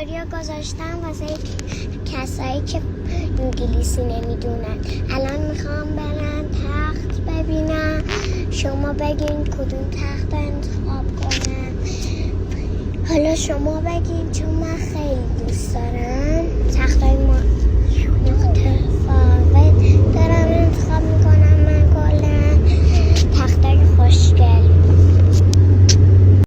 استوریا گذاشتم واسه کسایی که انگلیسی نمیدونن. الان میخوام برم تخت ببینم. شما بگین کدوم تخت انتخاب کنم. حالا شما بگین چون من خیلی